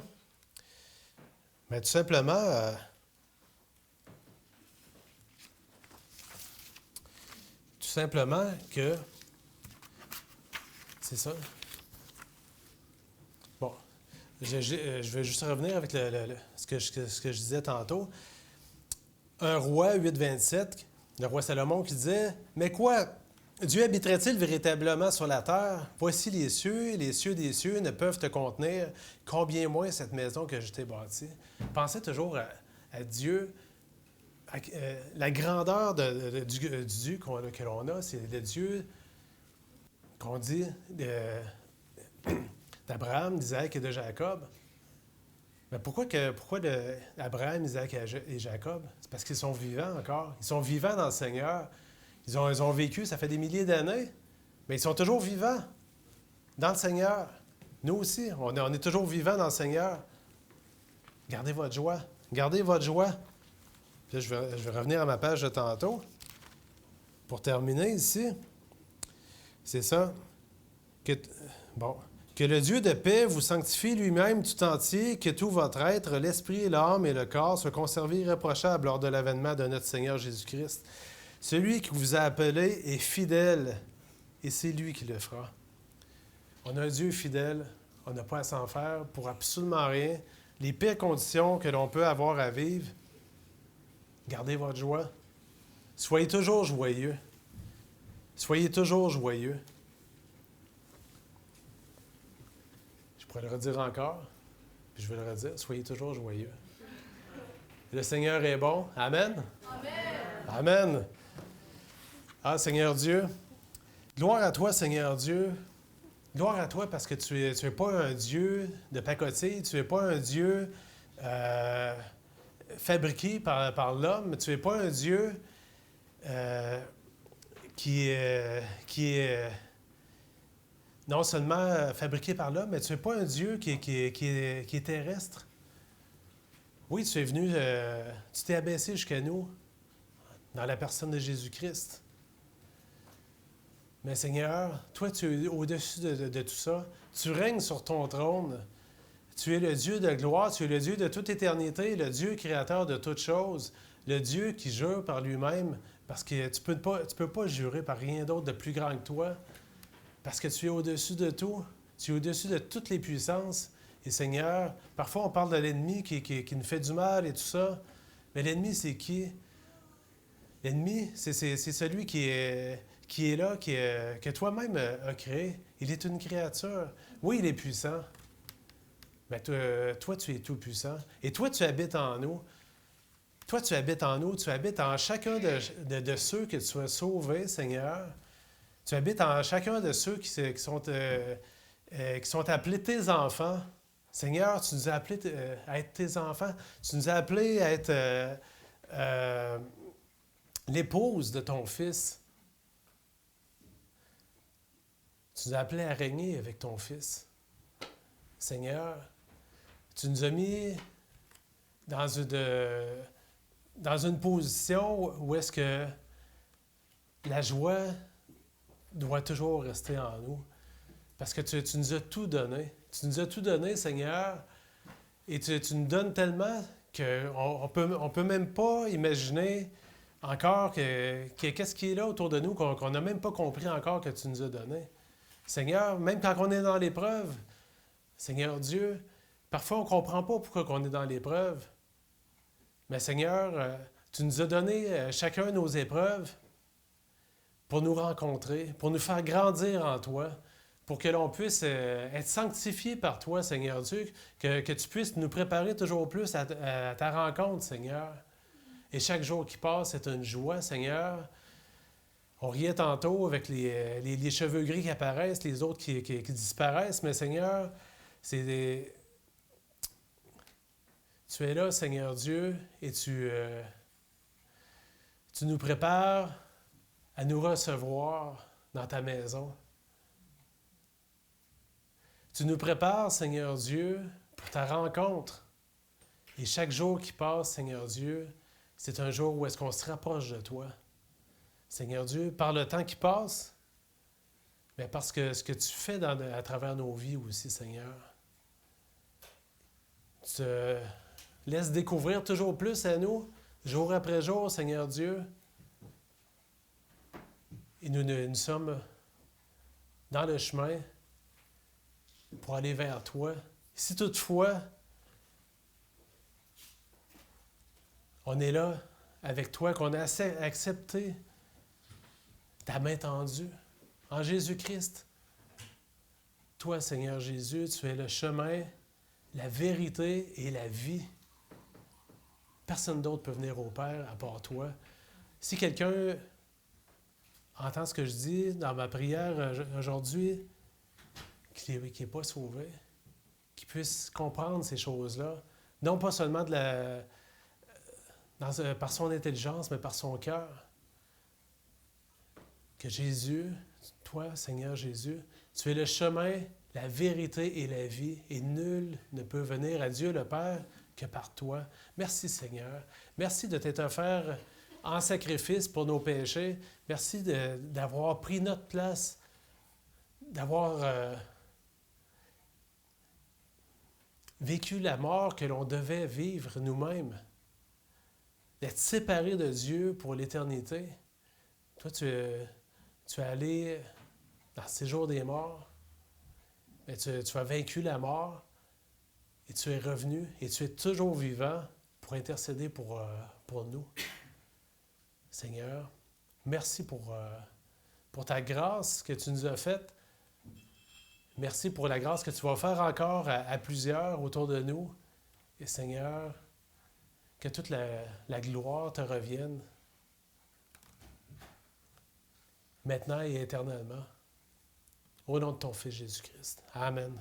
Mais tout simplement, que c'est ça. Bon, je vais juste revenir avec ce que je disais tantôt. Un roi, 8,27, le roi Salomon qui disait « Mais quoi? Dieu habiterait-il véritablement sur la terre? Voici les cieux des cieux ne peuvent te contenir. Combien moins cette maison que je t'ai bâtie? » Pensez toujours à Dieu. La grandeur du Dieu que l'on a, c'est le Dieu qu'on dit d'Abraham, d'Isaac et de Jacob. Mais pourquoi Abraham, Isaac et Jacob? C'est parce qu'ils sont vivants encore. Ils sont vivants dans le Seigneur. Ils ont vécu, ça fait des milliers d'années, mais ils sont toujours vivants dans le Seigneur. Nous aussi, on est toujours vivants dans le Seigneur. Gardez votre joie. Gardez votre joie. Puis là, je vais revenir à ma page de tantôt. Pour terminer ici, c'est ça. Que le Dieu de paix vous sanctifie lui-même tout entier, que tout votre être, l'esprit, l'âme et le corps soient conservés irréprochables lors de l'avènement de notre Seigneur Jésus-Christ. Celui qui vous a appelé est fidèle, et c'est lui qui le fera. On a un Dieu fidèle, on n'a pas à s'en faire pour absolument rien. Les pires conditions que l'on peut avoir à vivre, gardez votre joie. Soyez toujours joyeux. Soyez toujours joyeux. Je pourrais le redire encore, puis je vais le redire. Soyez toujours joyeux. Le Seigneur est bon. Amen. Amen. Amen. Ah, Seigneur Dieu, gloire à toi, Seigneur Dieu. Gloire à toi parce que tu es pas un Dieu de pacotille, tu n'es pas un Dieu fabriqué par l'homme, tu n'es pas un Dieu qui est non seulement fabriqué par l'homme, mais tu n'es pas un Dieu qui est terrestre. Oui, tu es venu, tu t'es abaissé jusqu'à nous dans la personne de Jésus-Christ. Mais Seigneur, toi, tu es au-dessus de tout ça. Tu règnes sur ton trône. Tu es le Dieu de gloire, tu es le Dieu de toute éternité, le Dieu créateur de toutes choses, le Dieu qui jure par lui-même, parce que tu peux pas jurer par rien d'autre de plus grand que toi, parce que tu es au-dessus de tout, tu es au-dessus de toutes les puissances. Et Seigneur, parfois on parle de l'ennemi qui nous fait du mal et tout ça, mais l'ennemi, c'est qui? L'ennemi, c'est celui qui est là, que toi-même as créé. Il est une créature. Oui, il est puissant. Mais toi, tu es tout-puissant. Et toi, tu habites en nous. Toi, tu habites en nous. Tu habites en chacun de ceux que tu as sauvés, Seigneur. Tu habites en chacun de ceux qui sont appelés tes enfants. Seigneur, tu nous as appelés à être tes enfants. Tu nous as appelés à être l'épouse de ton Fils. Tu nous as appelés à régner avec ton Fils. Seigneur, tu nous as mis dans une position où est-ce que la joie doit toujours rester en nous. Parce que tu nous as tout donné. Tu nous as tout donné, Seigneur, et tu nous donnes tellement qu'on peut même pas imaginer encore qu'est-ce qui est là autour de nous, qu'on n'a même pas compris encore que tu nous as donné. Seigneur, même quand on est dans l'épreuve, Seigneur Dieu, parfois on ne comprend pas pourquoi on est dans l'épreuve. Mais Seigneur, tu nous as donné chacun nos épreuves pour nous rencontrer, pour nous faire grandir en toi, pour que l'on puisse être sanctifié par toi, Seigneur Dieu, que tu puisses nous préparer toujours plus à ta rencontre, Seigneur. Et chaque jour qui passe, c'est une joie, Seigneur. On riait tantôt avec les cheveux gris qui apparaissent, les autres qui disparaissent, mais Seigneur, tu es là, Seigneur Dieu, et tu nous prépares à nous recevoir dans ta maison. Tu nous prépares, Seigneur Dieu, pour ta rencontre. Et chaque jour qui passe, Seigneur Dieu, c'est un jour où est-ce qu'on se rapproche de toi. Seigneur Dieu, par le temps qui passe, mais parce que ce que tu fais à travers nos vies aussi, Seigneur, tu te laisses découvrir toujours plus à nous, jour après jour, Seigneur Dieu. Et nous sommes dans le chemin pour aller vers toi. Si toutefois, on est là avec toi, qu'on a accepté ta main tendue en Jésus-Christ. Toi, Seigneur Jésus, tu es le chemin, la vérité et la vie. Personne d'autre peut venir au Père à part toi. Si quelqu'un entend ce que je dis dans ma prière aujourd'hui, qui n'est pas sauvé, qui puisse comprendre ces choses-là, non pas seulement par son intelligence, mais par son cœur. Que Jésus, toi, Seigneur Jésus, tu es le chemin, la vérité et la vie, et nul ne peut venir à Dieu le Père que par toi. Merci, Seigneur. Merci de t'être offert en sacrifice pour nos péchés. Merci d'avoir pris notre place, d'avoir vécu la mort que l'on devait vivre nous-mêmes, d'être séparés de Dieu pour l'éternité. Toi, tu es allé dans le séjour des morts, mais tu as vaincu la mort et tu es revenu et tu es toujours vivant pour intercéder pour nous. Seigneur, merci pour ta grâce que tu nous as faite. Merci pour la grâce que tu vas faire encore à plusieurs autour de nous. Et Seigneur, que toute la gloire te revienne, maintenant et éternellement. Au nom de ton Fils Jésus-Christ. Amen.